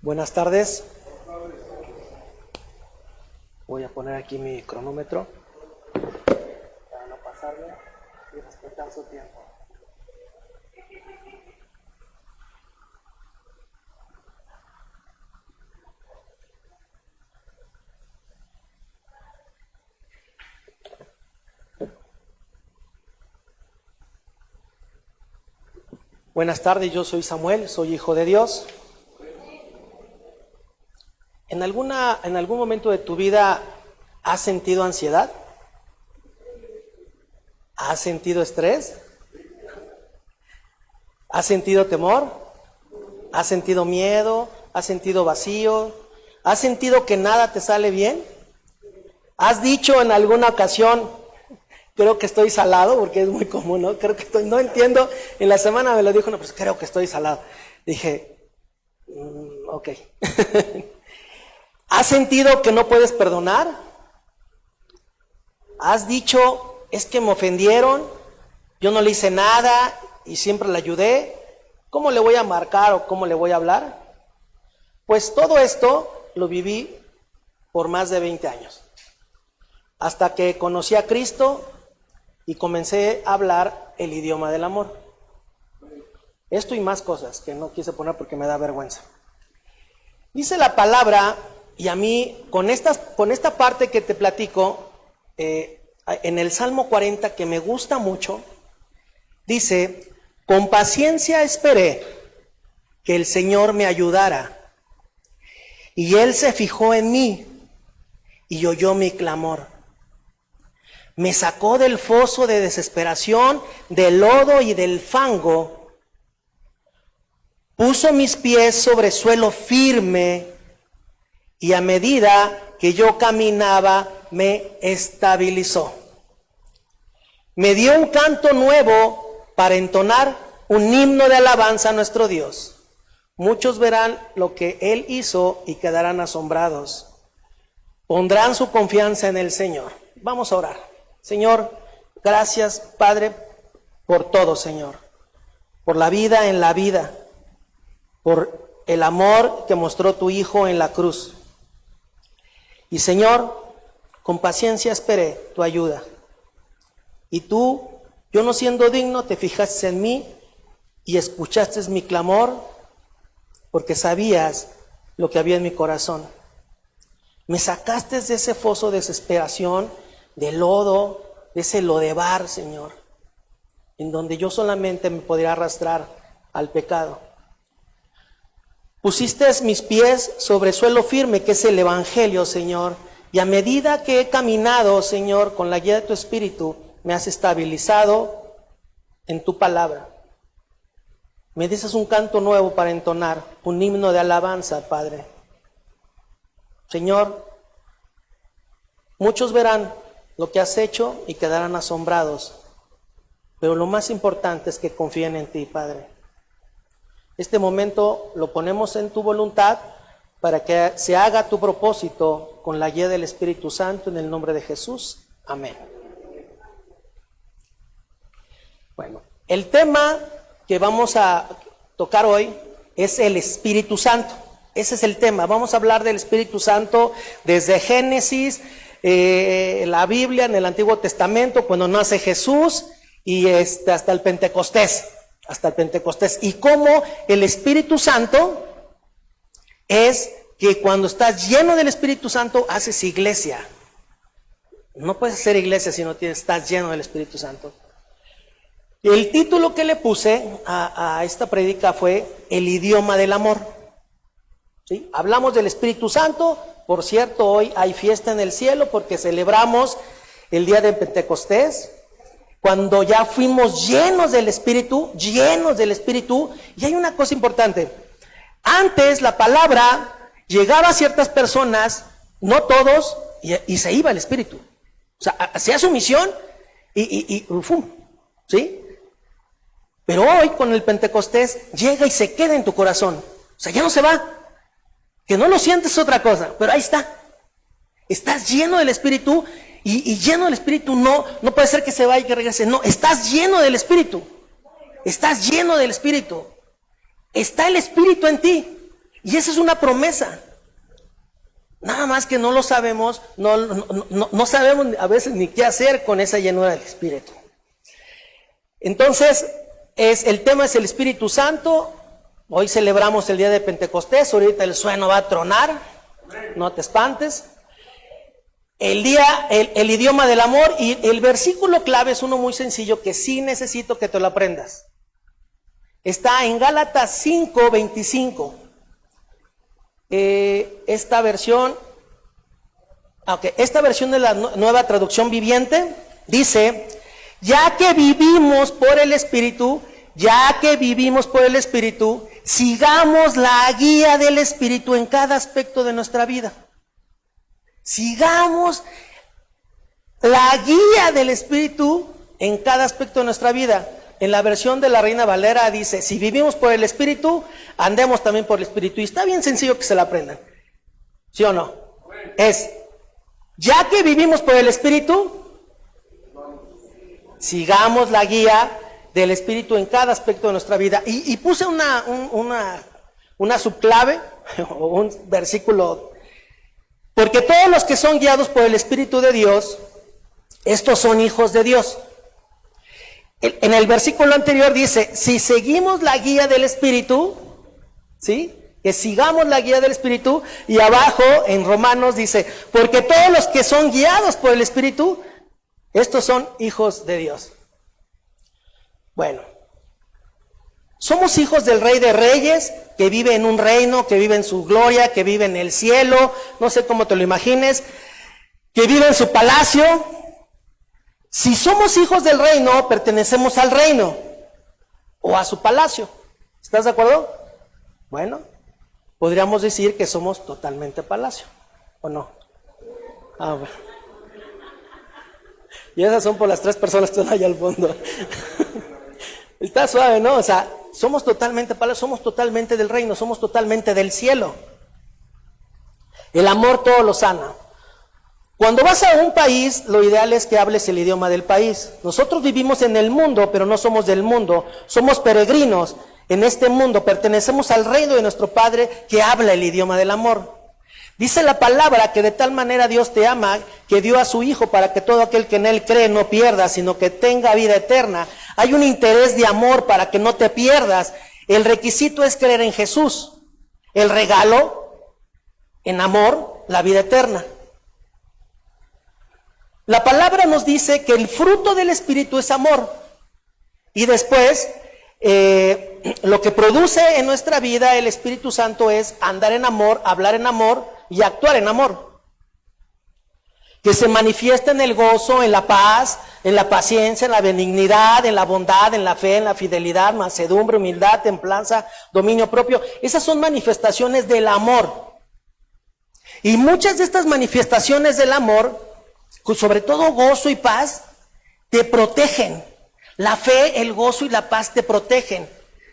Buenas tardes. Voy a poner aquí mi cronómetro para no pasarme y respetar su tiempo. Buenas tardes, yo soy Samuel, soy hijo de Dios. ¿En algún momento de tu vida has sentido ansiedad? ¿Has sentido estrés? ¿Has sentido temor? ¿Has sentido miedo? ¿Has sentido vacío? ¿Has sentido que nada te sale bien? ¿Has dicho en alguna ocasión, creo que estoy salado? Porque es muy común, ¿no? No entiendo. En la semana me lo dijo, no, pues creo que estoy salado. Dije, ok. ¿Has sentido que no puedes perdonar? ¿Has dicho, es que me ofendieron, yo no le hice nada y siempre le ayudé? ¿Cómo le voy a marcar o cómo le voy a hablar? Pues todo esto lo viví por más de 20 años. Hasta que conocí a Cristo y comencé a hablar el idioma del amor. Esto y más cosas que no quise poner porque me da vergüenza. Dice la palabra, y a mí, con esta parte que te platico, en el Salmo 40, que me gusta mucho, dice, con paciencia esperé que el Señor me ayudara, y Él se fijó en mí y oyó mi clamor. Me sacó del foso de desesperación, del lodo y del fango, puso mis pies sobre suelo firme, y a medida que yo caminaba, me estabilizó. Me dio un canto nuevo para entonar un himno de alabanza a nuestro Dios. Muchos verán lo que Él hizo y quedarán asombrados. Pondrán su confianza en el Señor. Vamos a orar. Señor, gracias, Padre, por todo, Señor. Por la vida en la vida. Por el amor que mostró tu Hijo en la cruz. Y Señor, con paciencia esperé tu ayuda. Y tú, yo no siendo digno, te fijaste en mí y escuchaste mi clamor porque sabías lo que había en mi corazón. Me sacaste de ese foso de desesperación, de lodo, de ese lodebar, Señor, en donde yo solamente me podría arrastrar al pecado. Pusiste mis pies sobre suelo firme, que es el Evangelio, Señor. Y a medida que he caminado, Señor, con la guía de tu Espíritu, me has estabilizado en tu palabra. Me dices un canto nuevo para entonar, un himno de alabanza, Padre. Señor, muchos verán lo que has hecho y quedarán asombrados. Pero lo más importante es que confíen en ti, Padre. Este momento lo ponemos en tu voluntad para que se haga tu propósito con la guía del Espíritu Santo en el nombre de Jesús. Amén. Bueno, el tema que vamos a tocar hoy es el Espíritu Santo. Ese es el tema. Vamos a hablar del Espíritu Santo desde Génesis, la Biblia, en el Antiguo Testamento, cuando nace Jesús y hasta el Pentecostés. Y cómo el Espíritu Santo es que cuando estás lleno del Espíritu Santo haces iglesia. No puedes hacer iglesia si no estás lleno del Espíritu Santo. El título que le puse a esta prédica fue el idioma del amor. ¿Sí? Hablamos del Espíritu Santo. Por cierto, hoy hay fiesta en el cielo porque celebramos el día de Pentecostés, cuando ya fuimos llenos del Espíritu. Y hay una cosa importante. Antes la palabra llegaba a ciertas personas, no todos, y se iba el Espíritu. O sea, hacía su misión y ¿sí? Pero hoy con el Pentecostés llega y se queda en tu corazón. O sea, ya no se va. Que no lo sientes es otra cosa, pero ahí está. Estás lleno del Espíritu. Y lleno del Espíritu no puede ser que se vaya y que regrese. No, estás lleno del Espíritu. Estás lleno del Espíritu. Está el Espíritu en ti. Y esa es una promesa. Nada más que no lo sabemos, no sabemos a veces ni qué hacer con esa llenura del Espíritu. Entonces, el tema es el Espíritu Santo. Hoy celebramos el día de Pentecostés, ahorita el sueno va a tronar, no te espantes. El idioma del amor, y el versículo clave es uno muy sencillo que sí necesito que te lo aprendas. Está en Gálatas 5:25. Esta versión de la Nueva Traducción Viviente dice: ya que vivimos por el Espíritu, sigamos la guía del Espíritu en cada aspecto de nuestra vida. Sigamos la guía del Espíritu en cada aspecto de nuestra vida. En la versión de la Reina Valera dice: si vivimos por el Espíritu, andemos también por el Espíritu. Y está bien sencillo que se la aprendan. ¿Sí o no? Es, ya que vivimos por el Espíritu, sigamos la guía del Espíritu en cada aspecto de nuestra vida. Y puse una subclave, o un versículo: porque todos los que son guiados por el Espíritu de Dios, estos son hijos de Dios. En el versículo anterior dice: si seguimos la guía del Espíritu, ¿sí? Que sigamos la guía del Espíritu. Y abajo en Romanos dice: porque todos los que son guiados por el Espíritu, estos son hijos de Dios. Bueno, somos hijos del Rey de Reyes, que vive en un reino, que vive en su gloria, que vive en el cielo, no sé cómo te lo imagines, que vive en su palacio. Si somos hijos del reino, pertenecemos al reino o a su palacio. ¿Estás de acuerdo? Bueno, podríamos decir que somos totalmente palacio, ¿o no? Bueno. Y esas son por las 3 personas que están allá al fondo. Está suave, ¿no? O sea, somos totalmente palacio, somos totalmente del reino, somos totalmente del cielo. El amor todo lo sana. Cuando vas a un país, lo ideal es que hables el idioma del país. Nosotros vivimos en el mundo, pero no somos del mundo. Somos peregrinos en este mundo. Pertenecemos al reino de nuestro Padre, que habla el idioma del amor. Dice la palabra que de tal manera Dios te ama, que dio a su Hijo para que todo aquel que en Él cree no pierda, sino que tenga vida eterna. Hay un interés de amor para que no te pierdas. El requisito es creer en Jesús. El regalo, en amor, la vida eterna. La palabra nos dice que el fruto del Espíritu es amor. Y después, lo que produce en nuestra vida el Espíritu Santo es andar en amor, hablar en amor y actuar en amor. Que se manifiesta en el gozo, en la paz, en la paciencia, en la benignidad, en la bondad, en la fe, en la fidelidad, mansedumbre, humildad, templanza, dominio propio. Esas son manifestaciones del amor. Y muchas de estas manifestaciones del amor, sobre todo gozo y paz, te protegen. La fe, el gozo y la paz te protegen.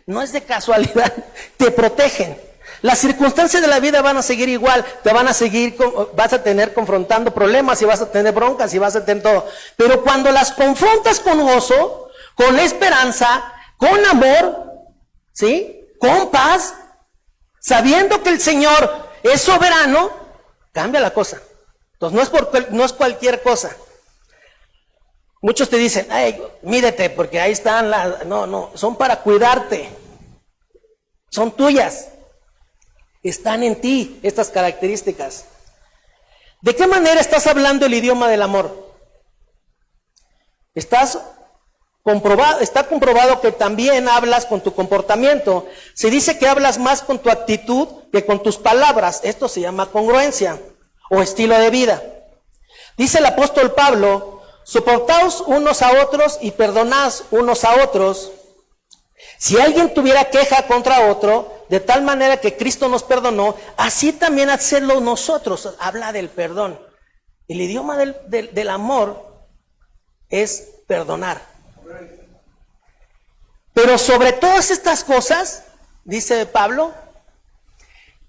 No es de casualidad, te protegen. Las circunstancias de la vida van a seguir igual, vas a tener confrontando problemas y vas a tener broncas y vas a tener todo. Pero cuando las confrontas con gozo, con esperanza, con amor, ¿sí? Con paz, sabiendo que el Señor es soberano, cambia la cosa. Entonces no es cualquier cosa. Muchos te dicen: ay, mídete porque ahí están no, son para cuidarte. Son tuyas. Están en ti estas características. ¿De qué manera estás hablando el idioma del amor? Está comprobado que también hablas con tu comportamiento. Se dice que hablas más con tu actitud que con tus palabras. Esto se llama congruencia o estilo de vida. Dice el apóstol Pablo: soportaos unos a otros y perdonad unos a otros. Si alguien tuviera queja contra otro, de tal manera que Cristo nos perdonó, así también hacedlo nosotros. Habla del perdón. El idioma del amor es perdonar. Pero sobre todas estas cosas, dice Pablo,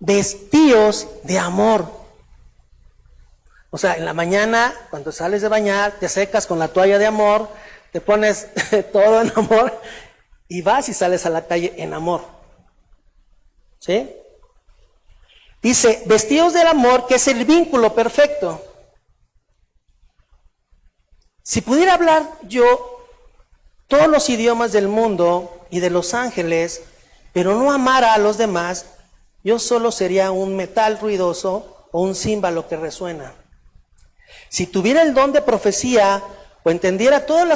vestíos de amor. O sea, en la mañana, cuando sales de bañar, te secas con la toalla de amor, te pones todo en amor y vas y sales a la calle en amor. ¿Sí? Dice, vestidos del amor, que es el vínculo perfecto. Si pudiera hablar yo todos los idiomas del mundo y de los ángeles, pero no amara a los demás, yo solo sería un metal ruidoso o un címbalo que resuena. Si tuviera el don de profecía o entendiera todos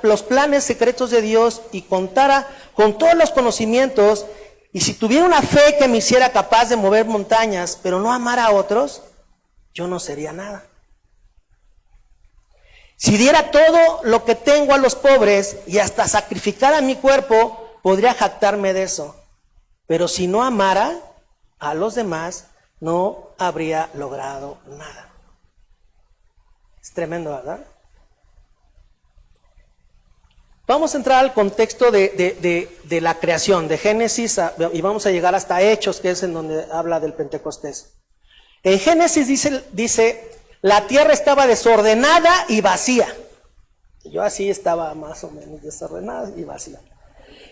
los planes secretos de Dios y contara con todos los conocimientos, y si tuviera una fe que me hiciera capaz de mover montañas, pero no amara a otros, yo no sería nada. Si diera todo lo que tengo a los pobres y hasta sacrificara mi cuerpo, podría jactarme de eso. Pero si no amara a los demás, no habría logrado nada. Es tremendo, ¿verdad? Vamos a entrar al contexto de la creación, de Génesis, y vamos a llegar hasta Hechos, que es en donde habla del Pentecostés. En Génesis dice, la tierra estaba desordenada y vacía. Yo así estaba más o menos desordenada y vacía.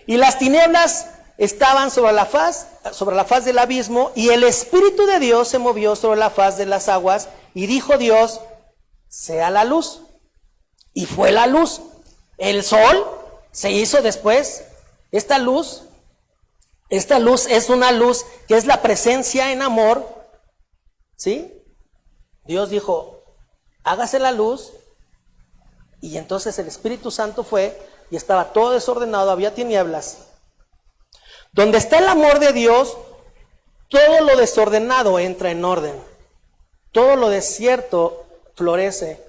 Y las tinieblas estaban sobre la faz del abismo, y el Espíritu de Dios se movió sobre la faz de las aguas, y dijo Dios, sea la luz. Y fue la luz. El sol se hizo después. Esta luz es una luz que es la presencia en amor, ¿sí? Dios dijo, hágase la luz, y entonces el Espíritu Santo fue, y estaba todo desordenado, había tinieblas. Donde está el amor de Dios, todo lo desordenado entra en orden. Todo lo desierto florece,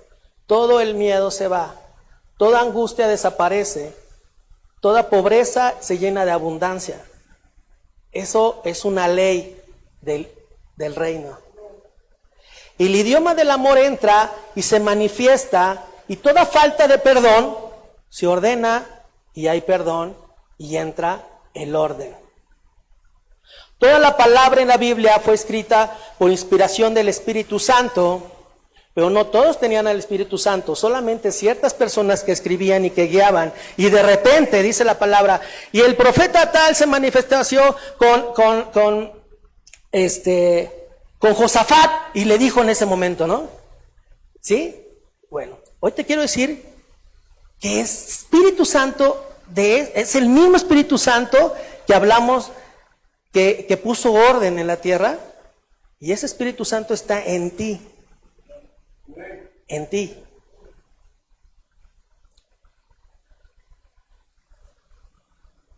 todo el miedo se va. Toda angustia desaparece, toda pobreza se llena de abundancia. Eso es una ley del reino. El idioma del amor entra y se manifiesta, y toda falta de perdón se ordena, y hay perdón, y entra el orden. Toda la palabra en la Biblia fue escrita por inspiración del Espíritu Santo, pero no todos tenían al Espíritu Santo, solamente ciertas personas que escribían y que guiaban. Y de repente, dice la palabra, y el profeta tal se manifestó con Josafat, y le dijo en ese momento, ¿no? ¿Sí? Bueno, hoy te quiero decir que es Espíritu Santo, es el mismo Espíritu Santo que hablamos, que puso orden en la tierra, y ese Espíritu Santo está en ti. En ti.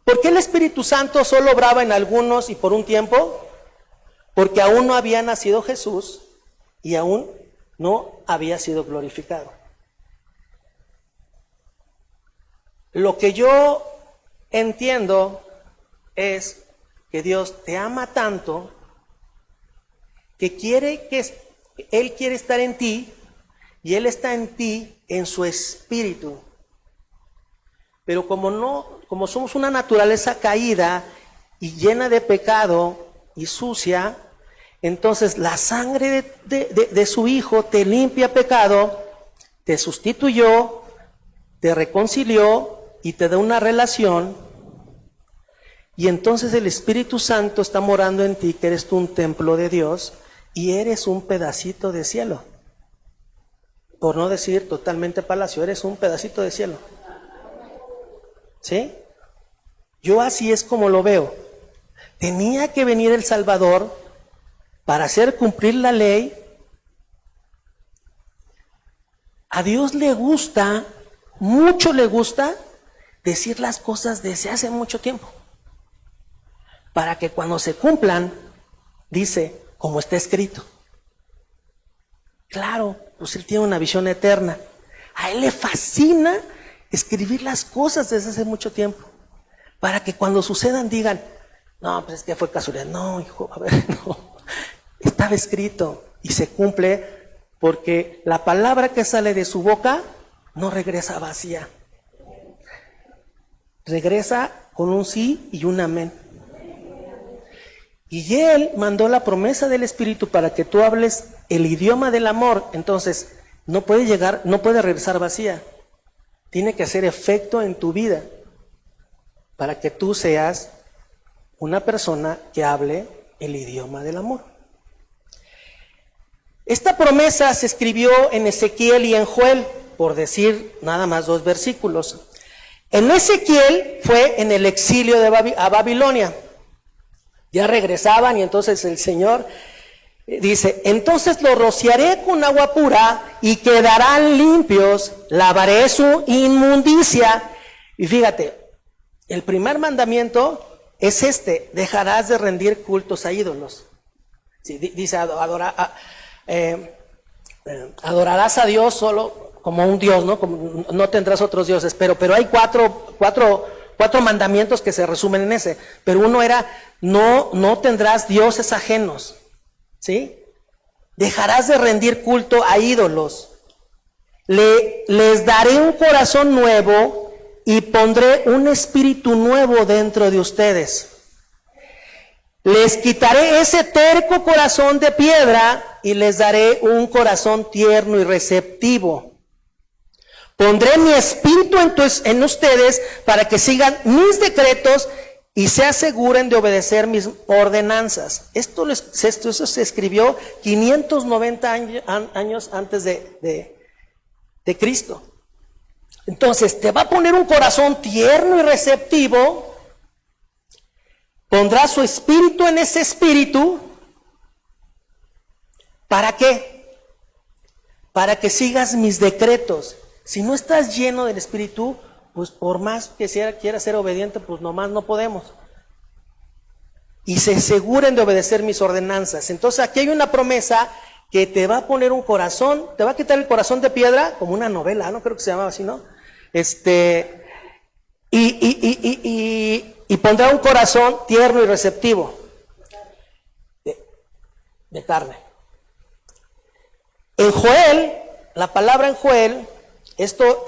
¿Por qué el Espíritu Santo solo obraba en algunos y por un tiempo? Porque aún no había nacido Jesús y aún no había sido glorificado. Lo que yo entiendo es que Dios te ama tanto que Él quiere estar en ti, y Él está en ti en su espíritu. Pero como somos una naturaleza caída y llena de pecado y sucia, entonces la sangre de su Hijo te limpia pecado, te sustituyó, te reconcilió y te da una relación. Y entonces el Espíritu Santo está morando en ti, que eres tú un templo de Dios y eres un pedacito de cielo. Por no decir totalmente palacio, eres un pedacito de cielo. ¿Sí? Yo así es como lo veo. Tenía que venir el Salvador para hacer cumplir la ley. A Dios le gusta, mucho le gusta, decir las cosas desde hace mucho tiempo. Para que cuando se cumplan, dice, como está escrito. Claro, pues Él tiene una visión eterna. A Él le fascina escribir las cosas desde hace mucho tiempo, para que cuando sucedan digan, no, pues es que fue casualidad. No, hijo, a ver, no. Estaba escrito y se cumple, porque la palabra que sale de su boca no regresa vacía. Regresa con un sí y un amén. Y Él mandó la promesa del Espíritu para que tú hables el idioma del amor. Entonces, no puede regresar vacía. Tiene que hacer efecto en tu vida para que tú seas una persona que hable el idioma del amor. Esta promesa se escribió en Ezequiel y en Joel, por decir nada más 2 versículos. En Ezequiel fue en el exilio a Babilonia. Ya regresaban y entonces el Señor dice, entonces los rociaré con agua pura y quedarán limpios, lavaré su inmundicia. Y fíjate, el primer mandamiento es este, dejarás de rendir cultos a ídolos. Sí, dice, adorarás a Dios solo como un Dios, ¿no? Como, no tendrás otros dioses, pero hay cuatro mandamientos que se resumen en ese. Pero uno era, no tendrás dioses ajenos, ¿sí? Dejarás de rendir culto a ídolos. Les daré un corazón nuevo y pondré un espíritu nuevo dentro de ustedes. Les quitaré ese terco corazón de piedra y les daré un corazón tierno y receptivo. Pondré mi espíritu en ustedes para que sigan mis decretos y se aseguren de obedecer mis ordenanzas. Esto se escribió 590 años antes de Cristo. Entonces, te va a poner un corazón tierno y receptivo. Pondrá su espíritu en ese espíritu. ¿Para qué? Para que sigas mis decretos. Si no estás lleno del espíritu, pues por más que quieras ser obediente, pues nomás no podemos. Y se aseguren de obedecer mis ordenanzas. Entonces aquí hay una promesa que te va a poner un corazón, te va a quitar el corazón de piedra, como una novela, no creo que se llamaba así, ¿no? Y pondrá un corazón tierno y receptivo de carne. En Joel, la palabra en Joel, esto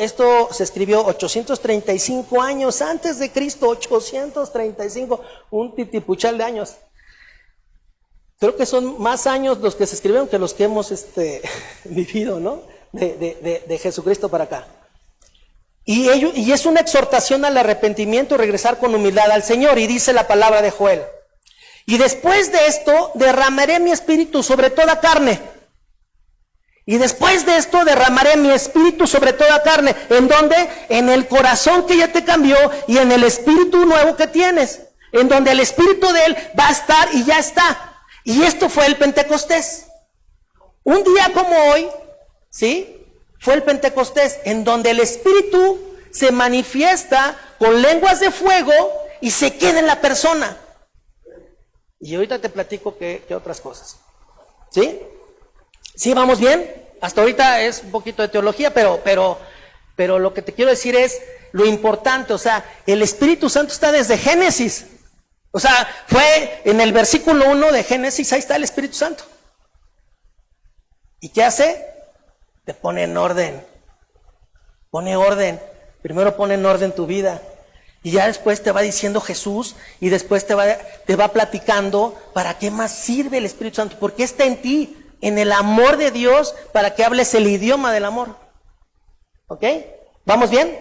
se escribió 835 años antes de Cristo, 835, un titipuchal de años. Creo que son más años los que se escribieron que los que hemos vivido, ¿no? De Jesucristo para acá. Y es una exhortación al arrepentimiento y regresar con humildad al Señor. Y dice la palabra de Joel: y después de esto derramaré mi espíritu sobre toda carne. Y después de esto derramaré mi espíritu sobre toda carne. ¿En dónde? En el corazón que ya te cambió y en el espíritu nuevo que tienes. En donde el espíritu de Él va a estar y ya está. Y esto fue el Pentecostés. Un día como hoy, ¿sí? Fue el Pentecostés, en donde el espíritu se manifiesta con lenguas de fuego y se queda en la persona. Y ahorita te platico qué otras cosas. ¿Sí? ¿Sí vamos bien? Hasta ahorita es un poquito de teología, pero lo que te quiero decir es lo importante. O sea, el Espíritu Santo está desde Génesis. O sea, fue en el versículo 1 de Génesis, ahí está el Espíritu Santo. ¿Y qué hace? Te pone en orden. Pone orden. Primero pone en orden tu vida. Y ya después te va diciendo Jesús. Y después te va platicando para qué más sirve el Espíritu Santo. Porque está en ti, en el amor de Dios, para que hables el idioma del amor. ¿Ok? ¿Vamos bien?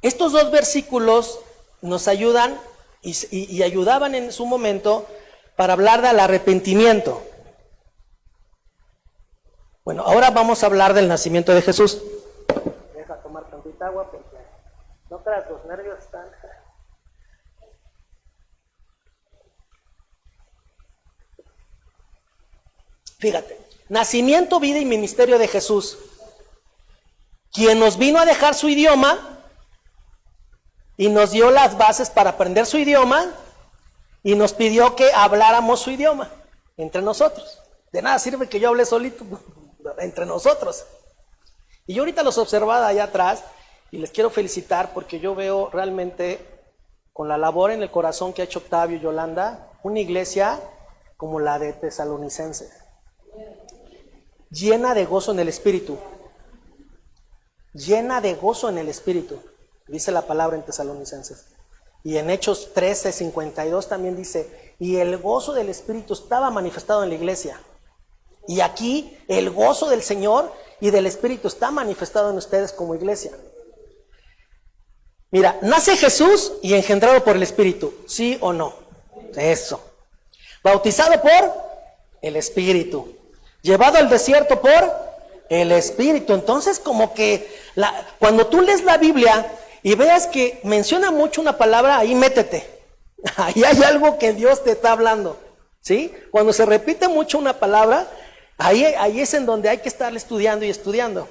Estos 2 versículos nos ayudan y ayudaban en su momento para hablar del arrepentimiento. Bueno, ahora vamos a hablar del nacimiento de Jesús. Deja tomar tantita agua porque no creas, los nervios están. Fíjate, nacimiento, vida y ministerio de Jesús. Quien nos vino a dejar su idioma y nos dio las bases para aprender su idioma y nos pidió que habláramos su idioma entre nosotros. De nada sirve que yo hable solito entre nosotros. Y yo ahorita los observaba allá atrás y les quiero felicitar porque yo veo realmente con la labor en el corazón que ha hecho Octavio y Yolanda, una iglesia como la de Tesalonicenses, llena de gozo en el Espíritu. Llena de gozo en el Espíritu, dice la palabra en Tesalonicenses. Y en Hechos 13:52 también dice, y el gozo del Espíritu estaba manifestado en la iglesia. Y aquí el gozo del Señor y del Espíritu está manifestado en ustedes como iglesia. Mira, nace Jesús y engendrado por el Espíritu, ¿sí o no? Eso. Bautizado por el Espíritu. Llevado al desierto por el Espíritu. Entonces, como que cuando tú lees la Biblia y veas que menciona mucho una palabra, ahí métete. Ahí hay algo que Dios te está hablando. ¿Sí? Cuando se repite mucho una palabra, ahí es en donde hay que estar estudiando y estudiando.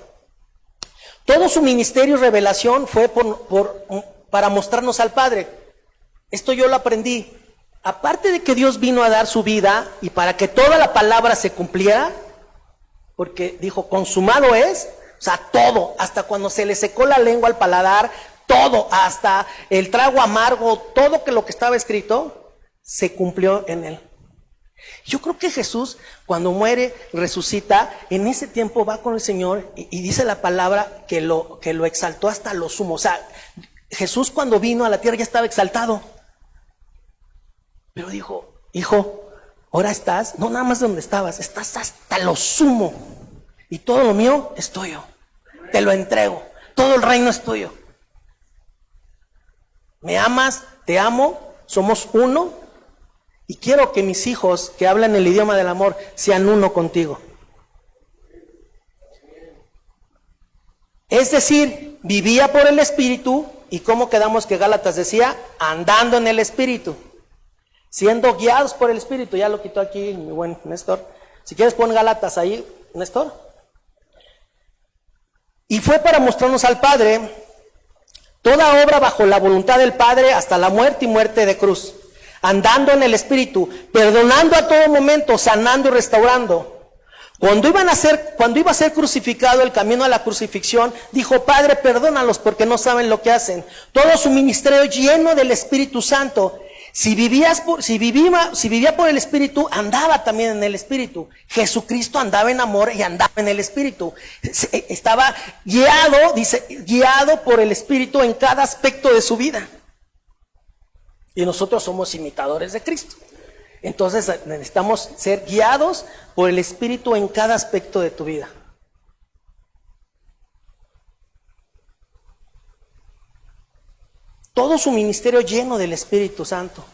Todo su ministerio y revelación fue para mostrarnos al Padre. Esto yo lo aprendí. Aparte de que Dios vino a dar su vida y para que toda la palabra se cumpliera, porque dijo, consumado es, o sea, todo, hasta cuando se le secó la lengua al paladar, todo, hasta el trago amargo, todo lo que estaba escrito, se cumplió en él. Yo creo que Jesús, cuando muere, resucita, en ese tiempo va con el Señor y dice la palabra que lo exaltó hasta lo sumo. O sea, Jesús cuando vino a la tierra ya estaba exaltado. Pero dijo, hijo, ahora estás, no nada más donde estabas, estás hasta lo sumo. Y todo lo mío es tuyo. Te lo entrego. Todo el reino es tuyo. Me amas, te amo, somos uno. Y quiero que mis hijos que hablan el idioma del amor sean uno contigo. Es decir, vivía por el Espíritu. ¿Y cómo quedamos que Gálatas decía? Andando en el Espíritu. Siendo guiados por el Espíritu. Ya lo quitó aquí mi buen Néstor. Si quieres pon Gálatas ahí, Néstor. Y fue para mostrarnos al Padre toda obra bajo la voluntad del Padre hasta la muerte y muerte de cruz. Andando en el Espíritu, perdonando a todo momento, sanando y restaurando. Cuando iba a ser crucificado, el camino a la crucifixión, dijo, Padre, perdónalos porque no saben lo que hacen. Todo su ministerio lleno del Espíritu Santo. Si vivía por el Espíritu, andaba también en el Espíritu. Jesucristo andaba en amor y andaba en el Espíritu. Estaba guiado por el Espíritu en cada aspecto de su vida. Y nosotros somos imitadores de Cristo. Entonces necesitamos ser guiados por el Espíritu en cada aspecto de tu vida. Todo su ministerio lleno del Espíritu Santo.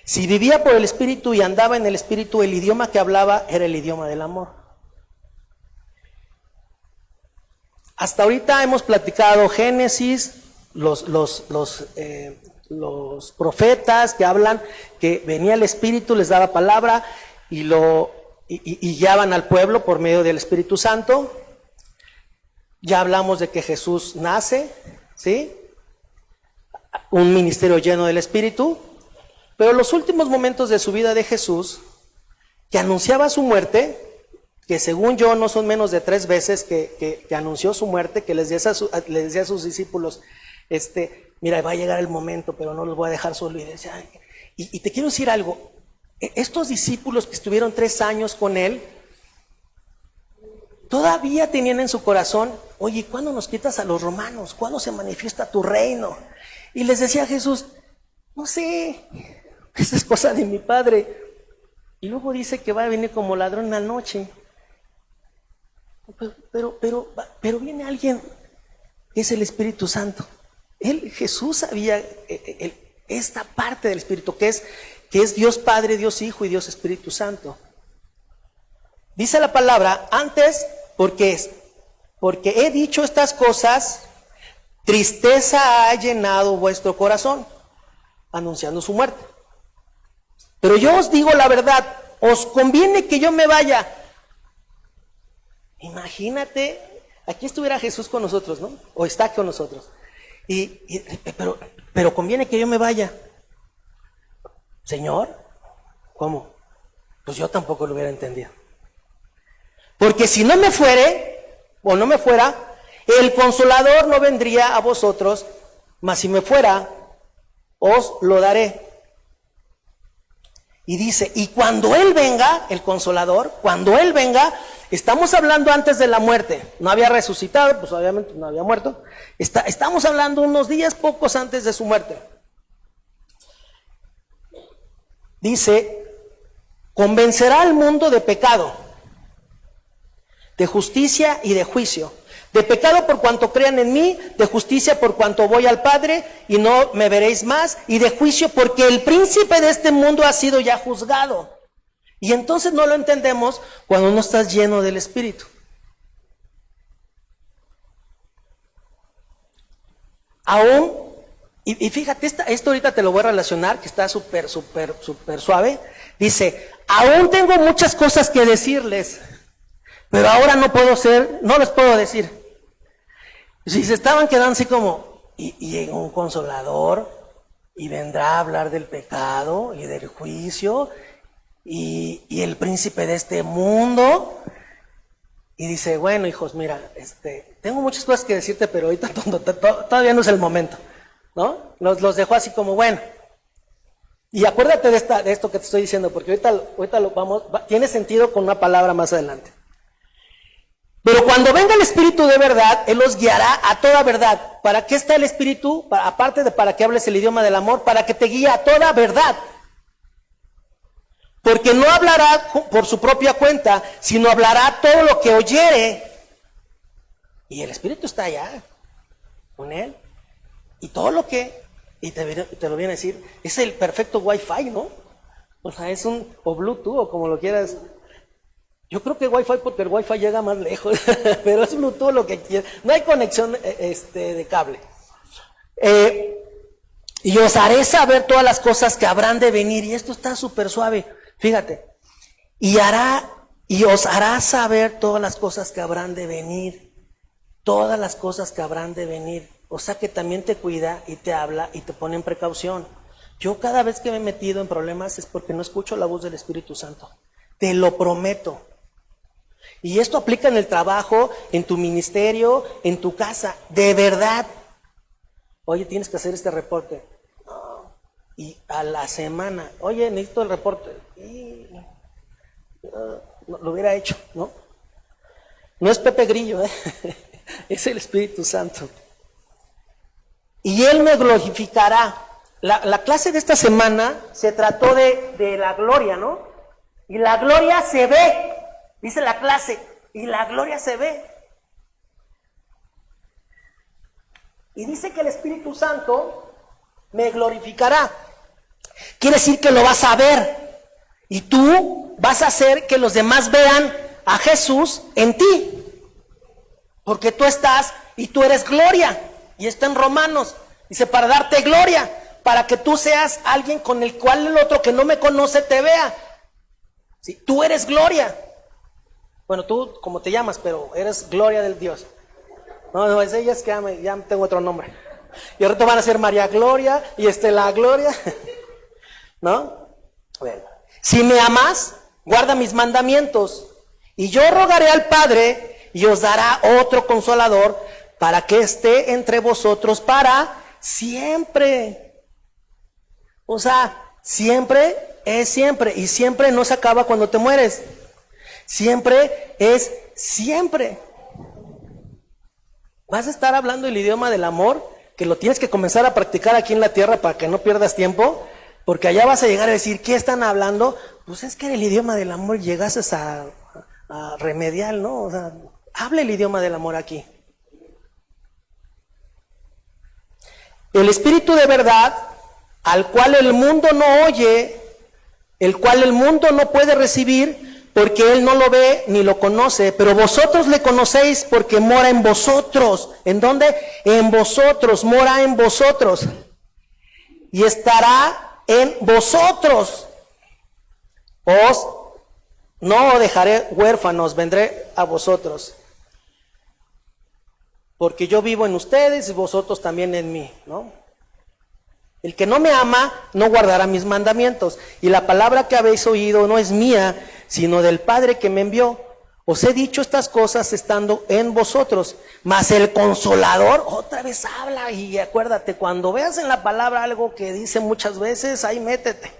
Si vivía por el Espíritu y andaba en el Espíritu, el idioma que hablaba era el idioma del amor. Hasta ahorita hemos platicado Génesis, los profetas que hablan que venía el Espíritu, les daba palabra y guiaban al pueblo por medio del Espíritu Santo. Ya hablamos de que Jesús nace, ¿sí? Un ministerio lleno del Espíritu. Pero los últimos momentos de su vida de Jesús, que anunciaba su muerte, que según yo no son menos de 3 veces que anunció su muerte, que les decía a sus discípulos, mira, va a llegar el momento, pero no los voy a dejar solo. Y te quiero decir algo, estos discípulos que estuvieron 3 años con él, todavía tenían en su corazón, oye, ¿cuándo nos quitas a los romanos? ¿Cuándo se manifiesta tu reino? Y les decía Jesús, no sé, esa es cosa de mi Padre. Y luego dice que va a venir como ladrón en la noche. Pero viene alguien que es el Espíritu Santo. Jesús sabía esta parte del Espíritu, que es Dios Padre, Dios Hijo y Dios Espíritu Santo. Dice la palabra, antes, porque he dicho estas cosas, tristeza ha llenado vuestro corazón, anunciando su muerte. Pero yo os digo la verdad, os conviene que yo me vaya. Imagínate, aquí estuviera Jesús con nosotros, ¿no? O está con nosotros. Pero conviene que yo me vaya. Señor, ¿cómo? Pues yo tampoco lo hubiera entendido. Porque si no me fuera, el Consolador no vendría a vosotros, mas si me fuera, os lo daré. Y dice, y cuando Él venga, el Consolador, cuando Él venga, estamos hablando antes de la muerte, no había resucitado, pues obviamente no había muerto, estamos hablando unos días pocos antes de su muerte. Dice, convencerá al mundo de pecado, de justicia y de juicio. De pecado por cuanto crean en mí, de justicia por cuanto voy al Padre y no me veréis más, y de juicio porque el príncipe de este mundo ha sido ya juzgado. Y entonces no lo entendemos cuando no estás lleno del Espíritu. Aún, y fíjate, esto ahorita te lo voy a relacionar, que está súper suave. Dice, aún tengo muchas cosas que decirles, pero ahora no les puedo decir. Si se estaban quedando así como, y llega un consolador, y vendrá a hablar del pecado y del juicio, y el príncipe de este mundo, y dice, bueno, hijos, mira, tengo muchas cosas que decirte, pero ahorita todavía no es el momento, ¿no? Los dejó así como, bueno. Y acuérdate de esto que te estoy diciendo, porque ahorita tiene sentido con una palabra más adelante. Pero cuando venga el Espíritu de verdad, Él los guiará a toda verdad. ¿Para qué está el Espíritu? Aparte de para que hables el idioma del amor, para que te guíe a toda verdad. Porque no hablará por su propia cuenta, sino hablará todo lo que oyere. Y el Espíritu está allá, con Él. Y todo lo que, y te lo viene a decir, es el perfecto Wi-Fi, ¿no? O sea, o Bluetooth, o como lo quieras. Yo creo que Wi-Fi, porque el Wi-Fi llega más lejos, pero es Bluetooth lo que quieras. No hay conexión de cable. Y os haré saber todas las cosas que habrán de venir. Y esto está súper suave. Fíjate. Y os hará saber todas las cosas que habrán de venir. Todas las cosas que habrán de venir. O sea que también te cuida y te habla y te pone en precaución. Yo cada vez que me he metido en problemas es porque no escucho la voz del Espíritu Santo. Te lo prometo. Y esto aplica en el trabajo, en tu ministerio, en tu casa. De verdad. Oye, tienes que hacer este reporte. Y a la semana, oye, necesito el reporte. Lo hubiera hecho, ¿no? No es Pepe Grillo, es el Espíritu Santo. Y Él me glorificará. La clase de esta semana se trató de la gloria, ¿no? Y la gloria se ve, dice la clase, y la gloria se ve. Y dice que el Espíritu Santo me glorificará. Quiere decir que lo vas a ver. Y tú vas a hacer que los demás vean a Jesús en ti. Porque tú estás y tú eres gloria. Y está en Romanos. Dice, para darte gloria. Para que tú seas alguien con el cual el otro que no me conoce te vea. ¿Sí? Tú eres gloria. Bueno, tú como te llamas, pero eres gloria del Dios. No, es ella, es que ya tengo otro nombre. Y ahorita van a ser María Gloria y la Gloria. ¿No? Bueno. Si me amas, guarda mis mandamientos. Y yo rogaré al Padre y os dará otro consolador para que esté entre vosotros para siempre. O sea, siempre es siempre. Y siempre no se acaba cuando te mueres. Siempre es siempre. Vas a estar hablando el idioma del amor, que lo tienes que comenzar a practicar aquí en la tierra para que no pierdas tiempo, porque allá vas a llegar a decir, ¿qué están hablando? Pues es que en el idioma del amor llegases a remedial, ¿no? O sea, habla el idioma del amor aquí. El Espíritu de verdad, al cual el mundo no oye, el cual el mundo no puede recibir, porque él no lo ve ni lo conoce, pero vosotros le conocéis porque mora en vosotros. ¿En dónde? En vosotros, mora en vosotros. Y estará en vosotros. Os no dejaré huérfanos, vendré a vosotros. Porque yo vivo en ustedes y vosotros también en mí, ¿no? El que no me ama no guardará mis mandamientos. Y la palabra que habéis oído no es mía, sino del Padre que me envió. Os he dicho estas cosas estando en vosotros. Mas el Consolador otra vez habla. Y acuérdate, cuando veas en la palabra algo que dice muchas veces, ahí métete.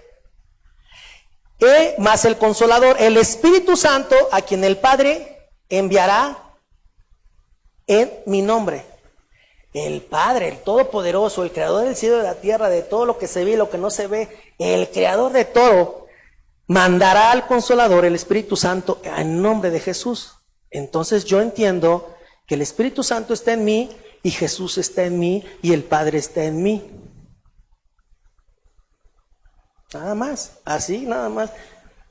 Mas el Consolador, el Espíritu Santo, a quien el Padre enviará en mi nombre. El Padre, el Todopoderoso, el Creador del cielo y de la tierra, de todo lo que se ve y lo que no se ve, el Creador de todo, mandará al Consolador, el Espíritu Santo, en nombre de Jesús. Entonces yo entiendo que el Espíritu Santo está en mí y Jesús está en mí y el Padre está en mí. Nada más, así nada más.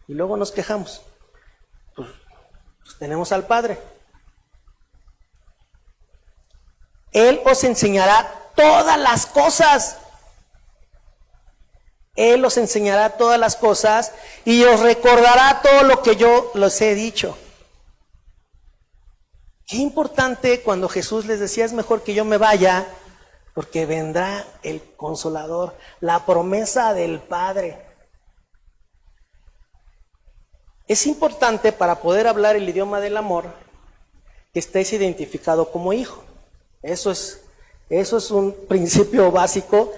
Y luego nos quejamos. Pues tenemos al Padre. Él os enseñará todas las cosas. Él os enseñará todas las cosas y os recordará todo lo que yo les he dicho. Qué importante cuando Jesús les decía, es mejor que yo me vaya, porque vendrá el Consolador, la promesa del Padre. Es importante para poder hablar el idioma del amor que estés identificado como hijo. Eso es un principio básico.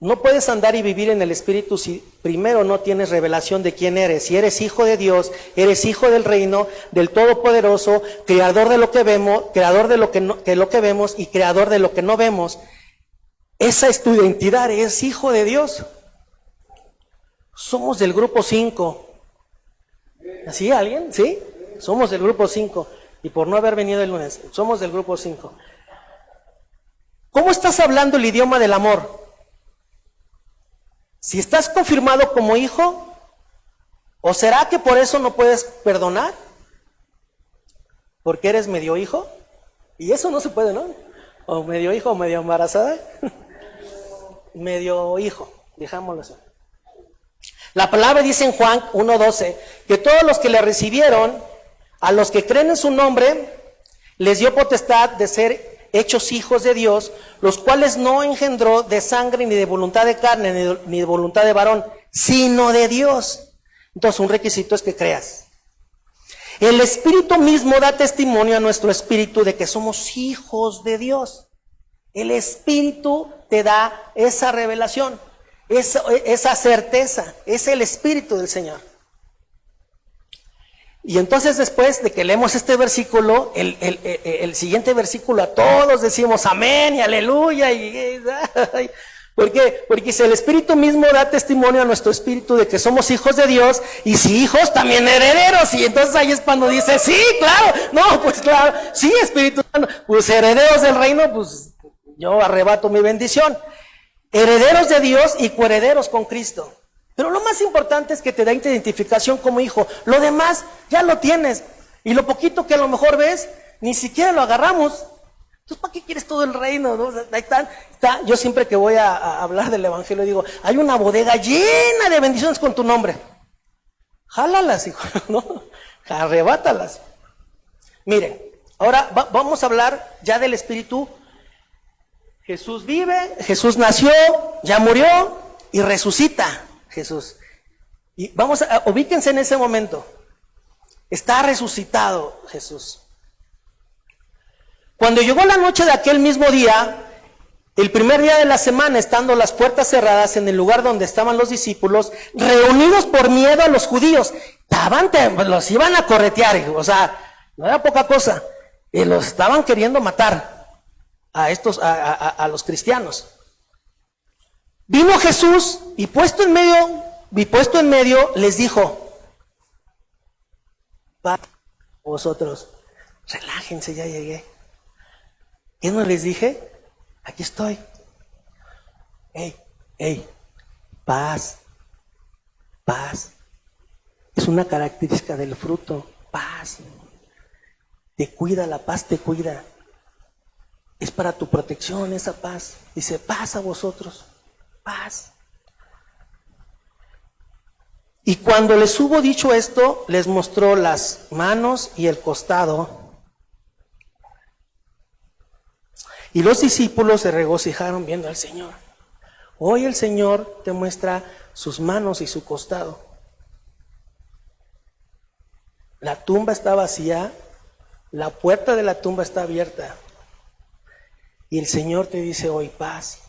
No puedes andar y vivir en el Espíritu si primero no tienes revelación de quién eres. Si eres hijo de Dios, eres hijo del reino, del Todopoderoso, creador de lo que vemos, creador de lo que vemos y creador de lo que no vemos. Esa es tu identidad, eres hijo de Dios. Somos del grupo 5. ¿Así alguien? ¿Sí? Somos del grupo 5. Y por no haber venido el lunes, somos del grupo 5. ¿Cómo estás hablando el idioma del amor? Si estás confirmado como hijo, ¿o será que por eso no puedes perdonar? ¿Porque eres medio hijo? Y eso no se puede, ¿no? O medio hijo o medio embarazada. Medio hijo, dejámoslo así. La palabra dice en Juan 1:12 que todos los que le recibieron, a los que creen en su nombre, les dio potestad de ser hechos hijos de Dios, los cuales no engendró de sangre ni de voluntad de carne ni de voluntad de varón, sino de Dios. Entonces un requisito es que creas. El Espíritu mismo da testimonio a nuestro espíritu de que somos hijos de Dios. El Espíritu te da esa revelación, esa certeza, es el Espíritu del Señor. Y entonces después de que leemos este versículo, el siguiente versículo, a todos decimos amén y aleluya. ¿Por qué? Porque si el Espíritu mismo da testimonio a nuestro espíritu de que somos hijos de Dios, y si hijos, también herederos. Y entonces ahí es cuando dice, sí, claro, no, pues claro, sí, Espíritu Santo, pues herederos del reino, pues yo arrebato mi bendición. Herederos de Dios y coherederos con Cristo. Pero lo más importante es que te da identificación como hijo. Lo demás ya lo tienes. Y lo poquito que a lo mejor ves, ni siquiera lo agarramos. Entonces, ¿para qué quieres todo el reino? ¿No? Ahí está. Yo siempre que voy a hablar del evangelio digo, hay una bodega llena de bendiciones con tu nombre. Jálalas, hijo, ¿no? Arrebátalas. Miren, ahora vamos a hablar ya del Espíritu. Jesús vive, Jesús nació, ya murió y resucita. Jesús. Y ubíquense en ese momento. Está resucitado Jesús. Cuando llegó la noche de aquel mismo día, el primer día de la semana, estando las puertas cerradas en el lugar donde estaban los discípulos, reunidos por miedo a los judíos, los iban a corretear, o sea, no era poca cosa, y los estaban queriendo matar a los cristianos. Vino Jesús y puesto en medio les dijo, vosotros, relájense, ya llegué. ¿Qué no les dije? Aquí estoy. Paz. Es una característica del fruto, paz. Te cuida, la paz te cuida. Es para tu protección esa paz. Dice, paz a vosotros. Paz. Y cuando les hubo dicho esto, les mostró las manos y el costado. Y los discípulos se regocijaron viendo al Señor. Hoy el Señor te muestra sus manos y su costado. La tumba está vacía, la puerta de la tumba está abierta. Y el Señor te dice hoy, paz.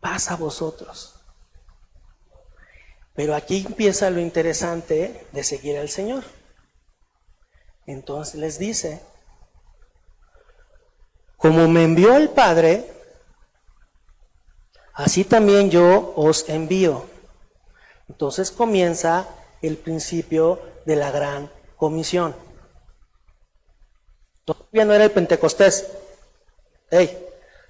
Paz a vosotros. Pero aquí empieza lo interesante de seguir al Señor. Entonces les dice, como me envió el Padre, así también yo os envío. Entonces comienza el principio de la gran comisión. Todavía no era el Pentecostés.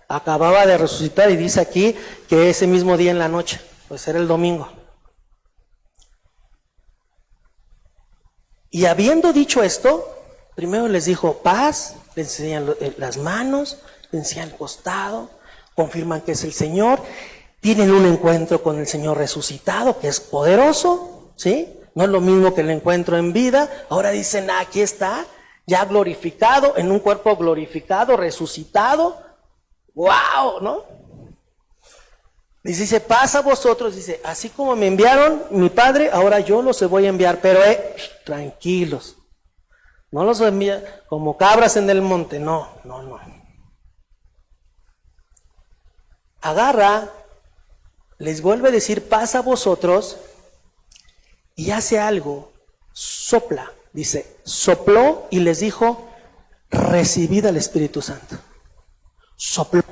Acababa de resucitar y dice aquí que ese mismo día en la noche, pues era el domingo. Y habiendo dicho esto, primero les dijo paz, le enseñan las manos, le enseñan el costado, confirman que es el Señor, tienen un encuentro con el Señor resucitado, que es poderoso, ¿sí? No es lo mismo que el encuentro en vida. Ahora dicen, aquí está, ya glorificado, en un cuerpo glorificado, resucitado. ¡Wow! ¿No? Les dice, paz a vosotros, dice, así como me enviaron mi Padre, ahora yo los voy a enviar, pero tranquilos. No los envía como cabras en el monte, no. Agarra, les vuelve a decir paz a vosotros y hace algo, sopla, dice, sopló y les dijo, recibid al Espíritu Santo. Sopló,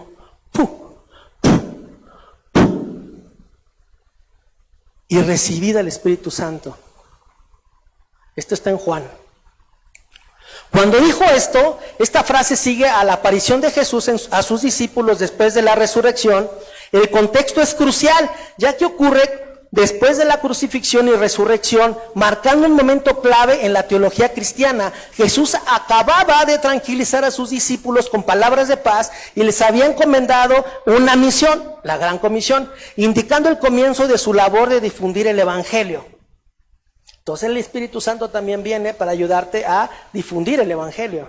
y recibid al Espíritu Santo. Esto está en Juan. Cuando dijo esto, esta frase sigue a la aparición de Jesús a sus discípulos después de la resurrección. El contexto es crucial, ya que ocurre después de la crucifixión y resurrección, marcando un momento clave en la teología cristiana. Jesús acababa de tranquilizar a sus discípulos con palabras de paz y les había encomendado una misión, la Gran Comisión, indicando el comienzo de su labor de difundir el Evangelio. Entonces el Espíritu Santo también viene para ayudarte a difundir el Evangelio.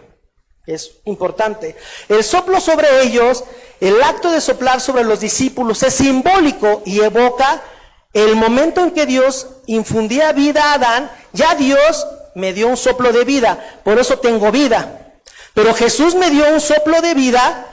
Es importante. El soplo sobre ellos, el acto de soplar sobre los discípulos es simbólico y evoca el momento en que Dios infundía vida a Adán. Ya Dios me dio un soplo de vida, por eso tengo vida. Pero Jesús me dio un soplo de vida,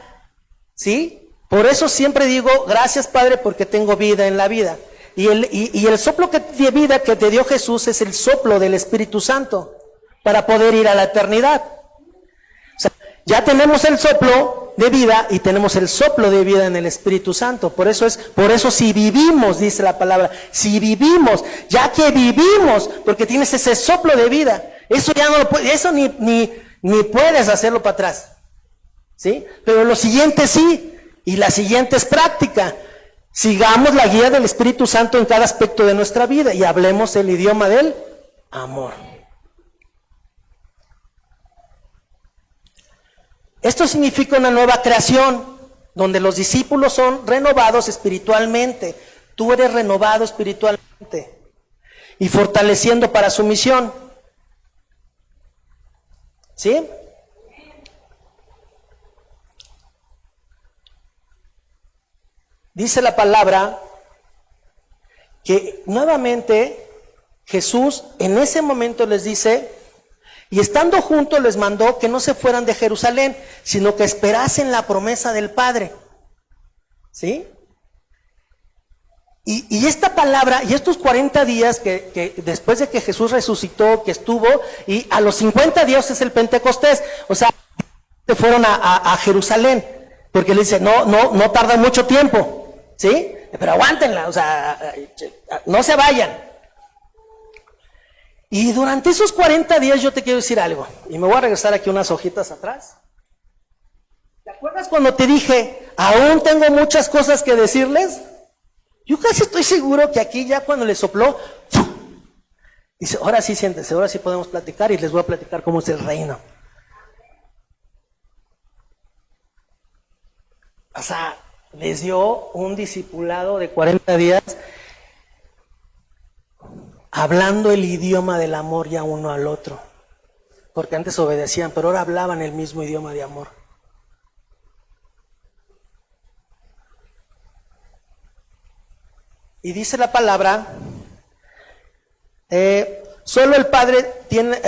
¿sí? Por eso siempre digo, gracias Padre, porque tengo vida en la vida. Y el soplo de vida que te dio Jesús es el soplo del Espíritu Santo, para poder ir a la eternidad. O sea, ya tenemos el soplo de vida y tenemos el soplo de vida en el Espíritu Santo. Por eso si vivimos, dice la palabra, si vivimos, ya que vivimos, porque tienes ese soplo de vida, eso ya no lo puedes, eso ni puedes hacerlo para atrás, ¿sí? Pero lo siguiente sí, y la siguiente es práctica. Sigamos la guía del Espíritu Santo en cada aspecto de nuestra vida y hablemos el idioma del amor. Esto significa una nueva creación, donde los discípulos son renovados espiritualmente. Tú eres renovado espiritualmente y fortaleciendo para su misión. ¿Sí? Dice la palabra que nuevamente Jesús en ese momento les dice, y estando juntos les mandó que no se fueran de Jerusalén, sino que esperasen la promesa del Padre. ¿Sí? Y esta palabra, y estos 40 días que después de que Jesús resucitó, que estuvo, y a los 50 días es el Pentecostés, o sea, se fueron a Jerusalén, porque le dice, no tarda mucho tiempo. ¿Sí? Pero aguántenla, o sea, no se vayan. Y durante esos 40 días yo te quiero decir algo, y me voy a regresar aquí unas hojitas atrás. ¿Te acuerdas cuando te dije, aún tengo muchas cosas que decirles? Yo casi estoy seguro que aquí ya cuando le sopló, dice, ahora sí siéntese, ahora sí podemos platicar y les voy a platicar cómo es el reino. O sea, les dio un discipulado de 40 días hablando el idioma del amor ya uno al otro. Porque antes obedecían, pero ahora hablaban el mismo idioma de amor. Y dice la palabra, solo el Padre tiene,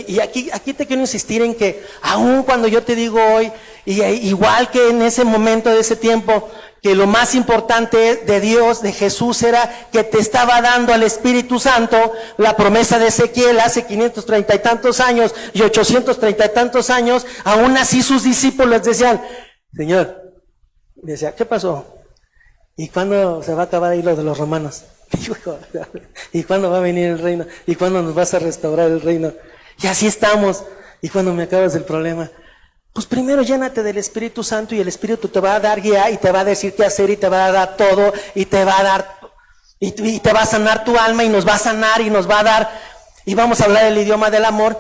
y aquí te quiero insistir en que aun cuando yo te digo hoy, y igual que en ese momento de ese tiempo, que lo más importante de Dios, de Jesús, era que te estaba dando al Espíritu Santo, la promesa de Ezequiel hace 530 y tantos años y 830 y tantos años, aún así sus discípulos decían, Señor, decía, ¿qué pasó? ¿Y cuándo se va a acabar ahí lo de los romanos? ¿Y cuándo va a venir el reino? ¿Y cuándo nos vas a restaurar el reino? Y así estamos. Y cuando me acabas el problema, pues primero llénate del Espíritu Santo y el Espíritu te va a dar guía y te va a decir qué hacer y te va a dar todo y te va a dar y te va a sanar tu alma y nos va a sanar y nos va a dar y vamos a hablar el idioma del amor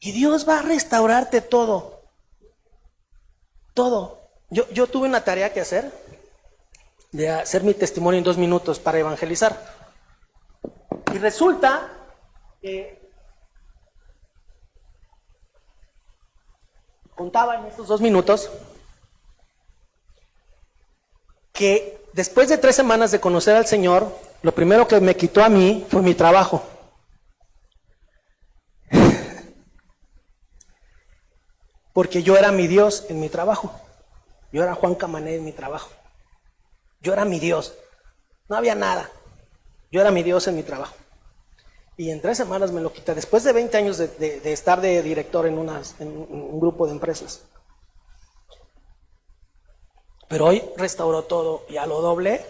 y Dios va a restaurarte todo. Todo. Yo tuve una tarea que hacer de hacer mi testimonio en 2 minutos para evangelizar. Y resulta que contaba en estos 2 minutos que después de 3 semanas de conocer al Señor, lo primero que me quitó a mí fue mi trabajo. Porque yo era mi Dios en mi trabajo. Yo era Juan Camané en mi trabajo. Yo era mi Dios. No había nada. Yo era mi Dios en mi trabajo. Y en 3 semanas me lo quité. Después de 20 años de estar de director en un grupo de empresas. Pero hoy restauró todo y a lo doble,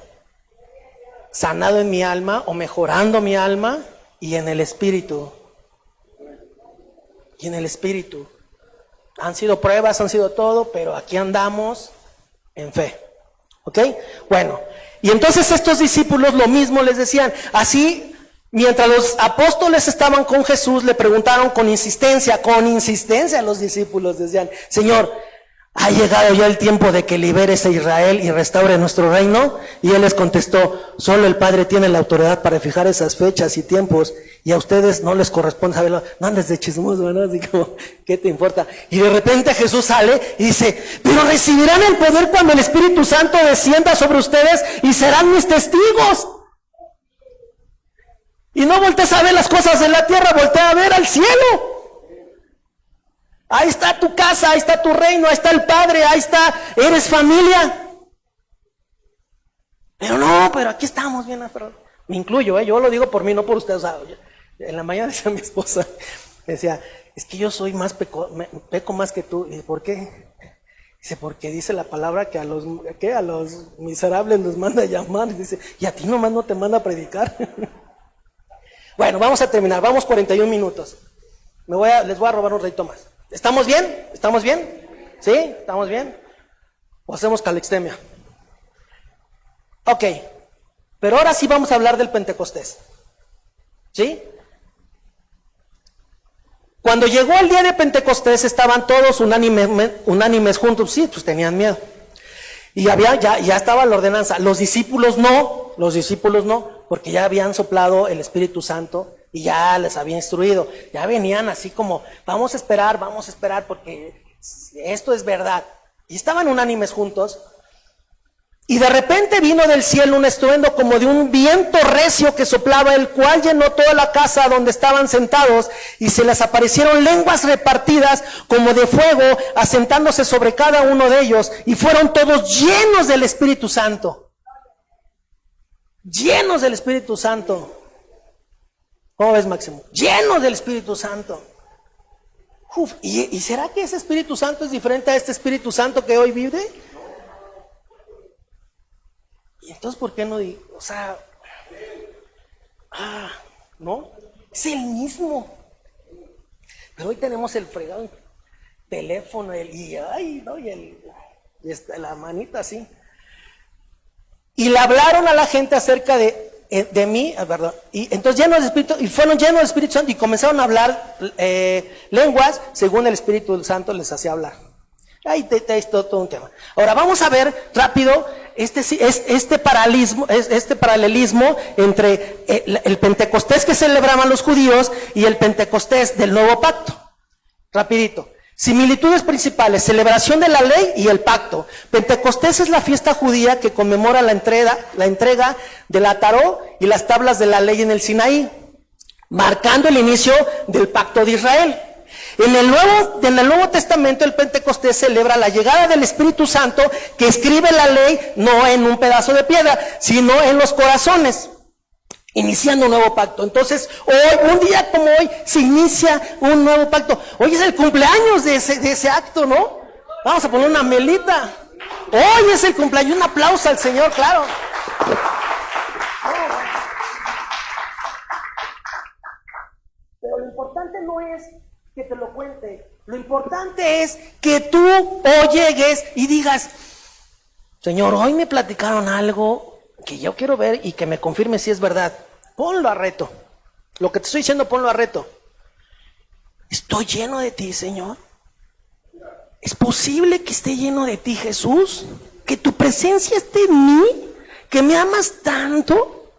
sanado en mi alma o mejorando mi alma y en el espíritu. Y en el espíritu. Han sido pruebas, han sido todo, pero aquí andamos en fe. ¿Ok? Bueno, y entonces estos discípulos lo mismo les decían. Así, mientras los apóstoles estaban con Jesús, le preguntaron con insistencia los discípulos decían, Señor, ¿ha llegado ya el tiempo de que liberes a Israel y restaure nuestro reino? Y él les contestó, solo el Padre tiene la autoridad para fijar esas fechas y tiempos, y a ustedes no les corresponde saberlo. No andes de chismoso, ¿verdad? Así como, ¿qué te importa? Y de repente Jesús sale y dice, pero recibirán el poder cuando el Espíritu Santo descienda sobre ustedes y serán mis testigos. Y no voltees a ver las cosas de la tierra, voltea a ver al cielo. Ahí está tu casa, ahí está tu reino, ahí está el Padre, ahí está, eres familia. Pero aquí estamos bien aferrados. Me incluyo, yo lo digo por mí, no por ustedes. O sea, en la mañana decía mi esposa, decía, es que yo soy peco más que tú. ¿Y por qué? Dice, porque dice la palabra que a los miserables los manda a llamar. Dice, y a ti nomás no te manda a predicar. Bueno, vamos a terminar, vamos 41 minutos. Les voy a robar un ratito más. ¿Estamos bien? ¿Estamos bien? ¿Sí? ¿Estamos bien? ¿O hacemos calixtemia? Ok, pero ahora sí vamos a hablar del Pentecostés. ¿Sí? Cuando llegó el día de Pentecostés estaban todos unánimes juntos. Sí, pues tenían miedo. Y ya estaba la ordenanza. Los discípulos no, porque ya habían soplado el Espíritu Santo y ya les había instruido. Ya venían así como, vamos a esperar porque esto es verdad. Y estaban unánimes juntos. Y de repente vino del cielo un estruendo como de un viento recio que soplaba, el cual llenó toda la casa donde estaban sentados, y se les aparecieron lenguas repartidas como de fuego, asentándose sobre cada uno de ellos, y fueron todos llenos del Espíritu Santo. Llenos del Espíritu Santo. ¿Cómo ves, Máximo? Llenos del Espíritu Santo. ¿Y será que ese Espíritu Santo es diferente a este Espíritu Santo que hoy vive? Y entonces, ¿por qué no digo? O sea, ¿no? Es el mismo. Pero hoy tenemos el fregado teléfono, y la manita así. Y le hablaron a la gente acerca de mí, ¿verdad? Y entonces llenos del Espíritu, y fueron llenos del Espíritu Santo y comenzaron a hablar lenguas según el Espíritu Santo les hacía hablar. Ahí es todo un tema. Ahora vamos a ver rápido este paralelismo entre el Pentecostés que celebraban los judíos y el Pentecostés del Nuevo Pacto. Rapidito. Similitudes principales: celebración de la ley y el pacto. Pentecostés es la fiesta judía que conmemora la entrega de la Taró y las tablas de la ley en el Sinaí, marcando el inicio del pacto de Israel. En el Nuevo Testamento, el Pentecostés celebra la llegada del Espíritu Santo, que escribe la ley no en un pedazo de piedra, sino en los corazones, iniciando un nuevo pacto. Entonces, hoy, un día como hoy, se inicia un nuevo pacto. Hoy es el cumpleaños de ese acto, ¿no? Vamos a poner una melita. Hoy es el cumpleaños. Un aplauso al Señor, claro. Pero lo importante no es que te lo cuente, Lo importante es que tú hoy llegues y digas, Señor, hoy me platicaron algo que yo quiero ver y que me confirme si es verdad. Ponlo a reto. Lo que te estoy diciendo, ponlo a reto. ¿Estoy lleno de ti, Señor? ¿Es posible que esté lleno de ti, Jesús? ¿Que tu presencia esté en mí? ¿Que me amas tanto?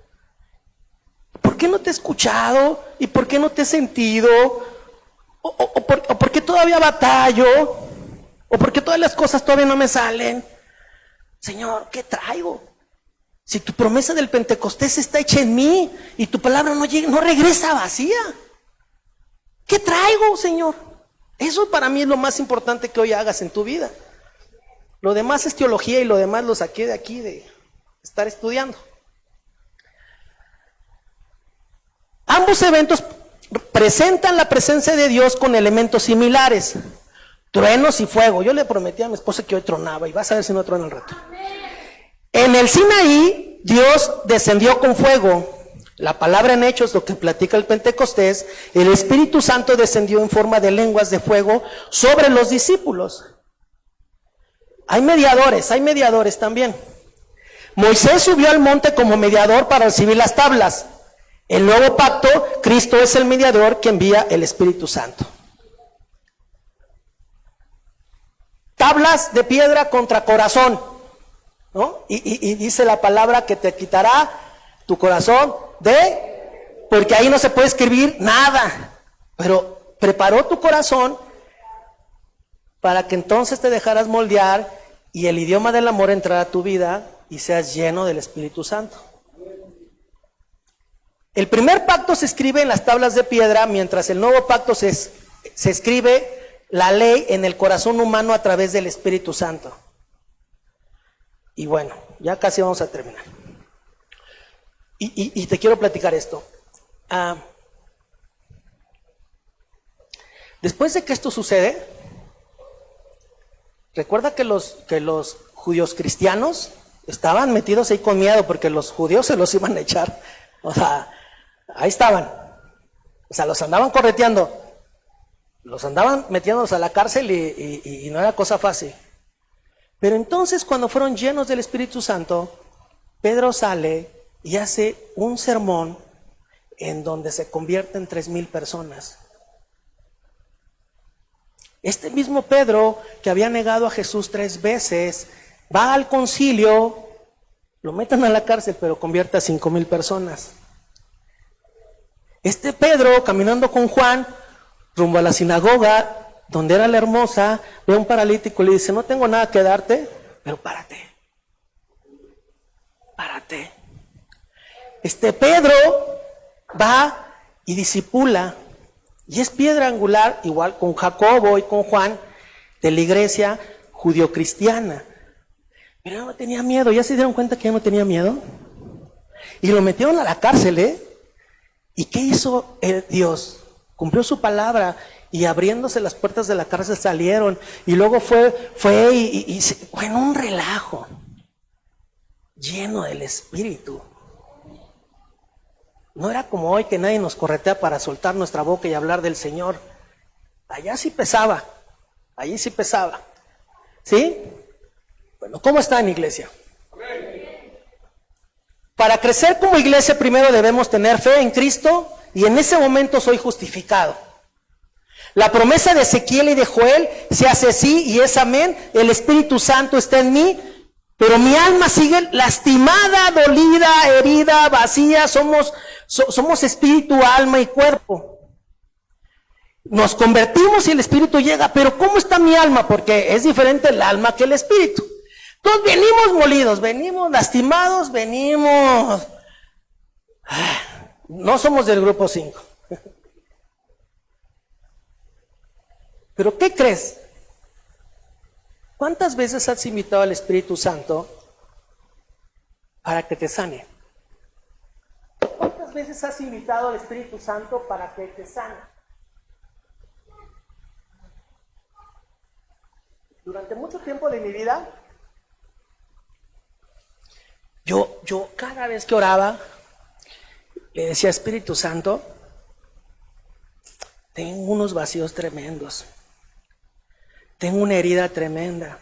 ¿Por qué no te he escuchado? ¿Y por qué no te he sentido? ¿O por qué todavía batallo? ¿O por qué todas las cosas todavía no me salen? Señor, ¿qué traigo? Si tu promesa del Pentecostés está hecha en mí y tu palabra no regresa vacía. ¿Qué traigo, Señor? Eso para mí es lo más importante que hoy hagas en tu vida. Lo demás es teología y lo demás lo saqué de aquí, de estar estudiando. Ambos eventos presentan la presencia de Dios con elementos similares, truenos y fuego. Yo le prometí a mi esposa que hoy tronaba y vas a ver si no truena al rato. En el Sinaí, Dios descendió con fuego. La palabra en Hechos, lo que platica el Pentecostés, el Espíritu Santo descendió en forma de lenguas de fuego sobre los discípulos. Hay mediadores también. Moisés subió al monte como mediador para recibir las tablas. El nuevo pacto, Cristo es el mediador que envía el Espíritu Santo. Tablas de piedra contra corazón, ¿no? Y dice la palabra que te quitará tu corazón porque ahí no se puede escribir nada, pero preparó tu corazón para que entonces te dejaras moldear y el idioma del amor entrara a tu vida y seas lleno del Espíritu Santo. El primer pacto se escribe en las tablas de piedra, mientras el nuevo pacto se escribe la ley en el corazón humano a través del Espíritu Santo. Y bueno, ya casi vamos a terminar. Y te quiero platicar esto. Después de que esto sucede, recuerda que los judíos cristianos estaban metidos ahí con miedo porque los judíos se los iban a echar. O sea, ahí estaban. O sea, los andaban correteando. Los andaban metiéndolos a la cárcel y no era cosa fácil. Pero entonces cuando fueron llenos del Espíritu Santo, Pedro sale y hace un sermón en donde se convierten 3,000 personas. Este mismo Pedro, que había negado a Jesús 3 veces, va al concilio, lo meten a la cárcel, pero convierte a 5,000 personas. Este Pedro, caminando con Juan, rumbo a la sinagoga, donde era la hermosa, ve a un paralítico y le dice, no tengo nada que darte, pero párate. Párate. Este Pedro va y discipula, y es piedra angular, igual con Jacobo y con Juan, de la iglesia judio-cristiana. Pero no tenía miedo, ¿ya se dieron cuenta que ya no tenía miedo? Y lo metieron a la cárcel, ¿eh? ¿Y qué hizo Dios? Cumplió su palabra y abriéndose las puertas de la cárcel salieron. Y luego fue en un relajo, lleno del Espíritu. No era como hoy que nadie nos corretea para soltar nuestra boca y hablar del Señor. Allá sí pesaba, allí sí pesaba. ¿Sí? Bueno, ¿cómo están, iglesia? Para crecer como iglesia primero debemos tener fe en Cristo y en ese momento soy justificado. La promesa de Ezequiel y de Joel se hace sí y es amén. El Espíritu Santo está en mí, pero mi alma sigue lastimada, dolida, herida, vacía. Somos espíritu, alma y cuerpo. Nos convertimos y el Espíritu llega, pero ¿cómo está mi alma? Porque es diferente el alma que el Espíritu. Entonces venimos molidos, venimos lastimados, venimos... No somos del grupo 5. Pero ¿qué crees? ¿Cuántas veces has invitado al Espíritu Santo para que te sane? ¿Cuántas veces has invitado al Espíritu Santo para que te sane? Durante mucho tiempo de mi vida, yo cada vez que oraba, le decía, Espíritu Santo, tengo unos vacíos tremendos. tengo una herida tremenda.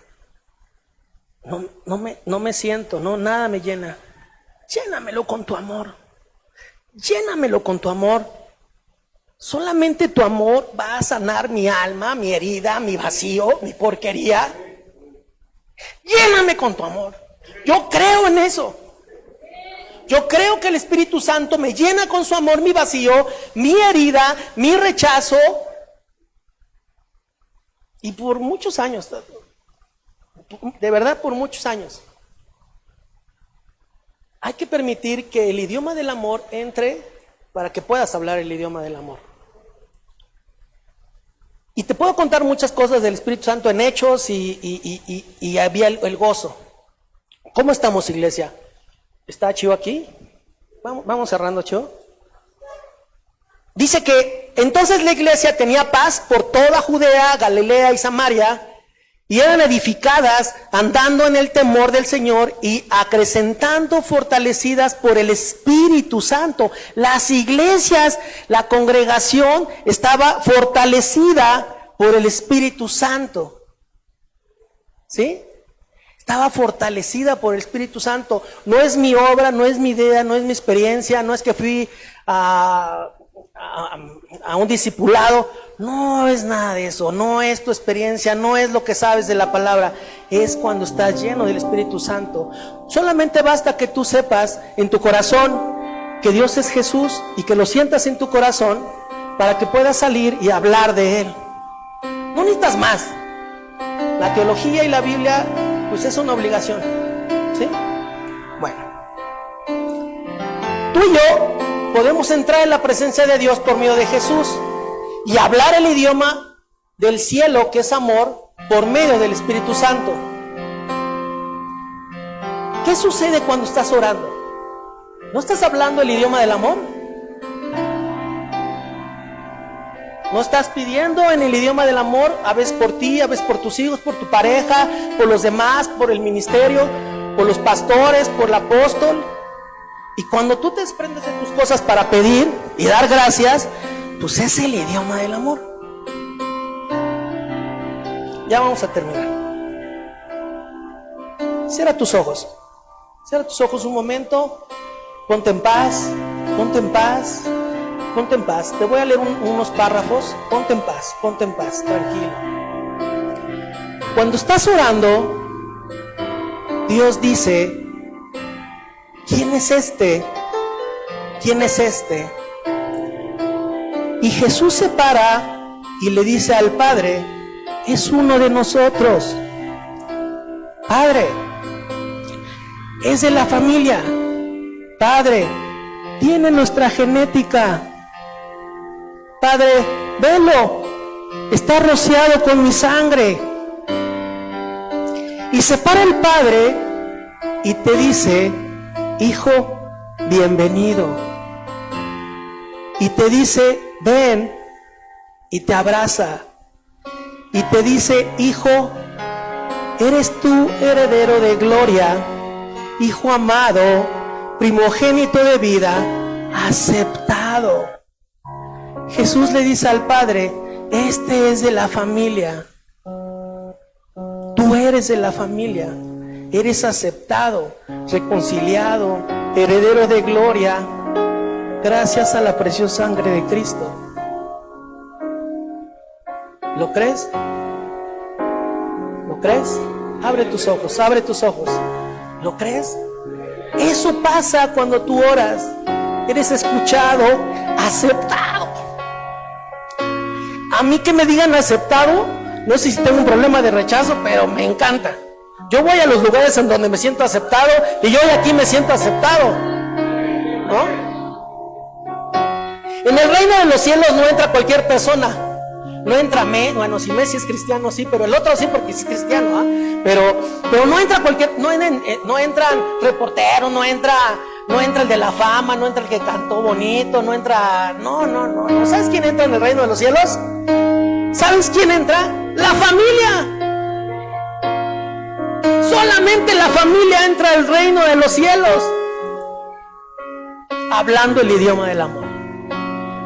No me siento, nada me llena. Llénamelo con tu amor. Llénamelo con tu amor. Solamente tu amor va a sanar mi alma, mi herida, mi vacío, mi porquería. Lléname con tu amor. Yo creo en eso. Yo creo que el Espíritu Santo me llena con su amor mi vacío, mi herida, mi rechazo. Y por muchos años, de verdad por muchos años, hay que permitir que el idioma del amor entre para que puedas hablar el idioma del amor. Y te puedo contar muchas cosas del Espíritu Santo en Hechos y había el gozo. ¿Cómo estamos, iglesia? ¿Está Chio aquí? Vamos cerrando, Chio. Dice que entonces la iglesia tenía paz por toda Judea, Galilea y Samaria, y eran edificadas andando en el temor del Señor y acrecentando, fortalecidas por el Espíritu Santo. Las iglesias, la congregación estaba fortalecida por el Espíritu Santo. ¿Sí? Estaba fortalecida por el Espíritu Santo. No es mi obra, no es mi idea, no es mi experiencia, no es que fui a un discipulado. No es nada de eso, no es tu experiencia, no es lo que sabes de la palabra. Es cuando estás lleno del Espíritu Santo. Solamente basta que tú sepas en tu corazón que Dios es Jesús y que lo sientas en tu corazón para que puedas salir y hablar de Él. No necesitas más. La teología y la Biblia pues es una obligación, ¿sí? Bueno, tú y yo podemos entrar en la presencia de Dios por medio de Jesús y hablar el idioma del cielo, que es amor, por medio del Espíritu Santo. ¿Qué sucede cuando estás orando? ¿No estás hablando el idioma del amor? ¿No estás pidiendo en el idioma del amor, a veces por ti, a veces por tus hijos, por tu pareja, por los demás, por el ministerio, por los pastores, por el apóstol? Y cuando tú te desprendes de tus cosas para pedir y dar gracias, pues es el idioma del amor. Ya vamos a terminar. Cierra tus ojos. Cierra tus ojos un momento. Ponte en paz. Ponte en paz. Ponte en paz. Te voy a leer unos párrafos. Ponte en paz, tranquilo. Cuando estás orando, Dios dice: ¿quién es este? ¿Quién es este? Y Jesús se para y le dice al Padre: es uno de nosotros. Padre, es de la familia. Padre, tiene nuestra genética. Padre, velo, está rociado con mi sangre. Y se para el Padre y te dice: hijo, bienvenido. Y te dice: ven, y te abraza. Y te dice: hijo, eres tú heredero de gloria, hijo amado, primogénito de vida, aceptado. Jesús le dice al Padre: este es de la familia. Tú eres de la familia. Eres aceptado, reconciliado, heredero de gloria, gracias a la preciosa sangre de Cristo. ¿Lo crees? ¿Lo crees? Abre tus ojos, abre tus ojos. ¿Lo crees? Eso pasa cuando tú oras. Eres escuchado, aceptado. A mí que me digan aceptado, no sé si tengo un problema de rechazo, pero me encanta. Yo voy a los lugares en donde me siento aceptado y yo de aquí me siento aceptado, ¿no? En el reino de los cielos no entra cualquier persona. No entra bueno, si Messi es cristiano, sí, pero el otro sí porque es cristiano, ¿eh? Pero no entra no entran reporteros, no entra el de la fama, no entra el que cantó bonito, no. ¿Sabes quién entra en el reino de los cielos? ¿Sabes quién entra? La familia. Solamente la familia entra al reino de los cielos, hablando el idioma del amor.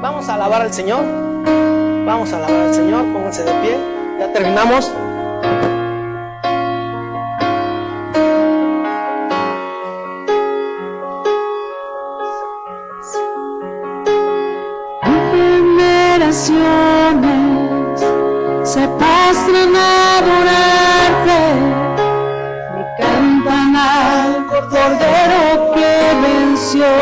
Vamos a alabar al Señor. Vamos a alabar al Señor. Pónganse de pie. Ya terminamos. naciones se postran a adorarte, le cantan al Cordero que venció.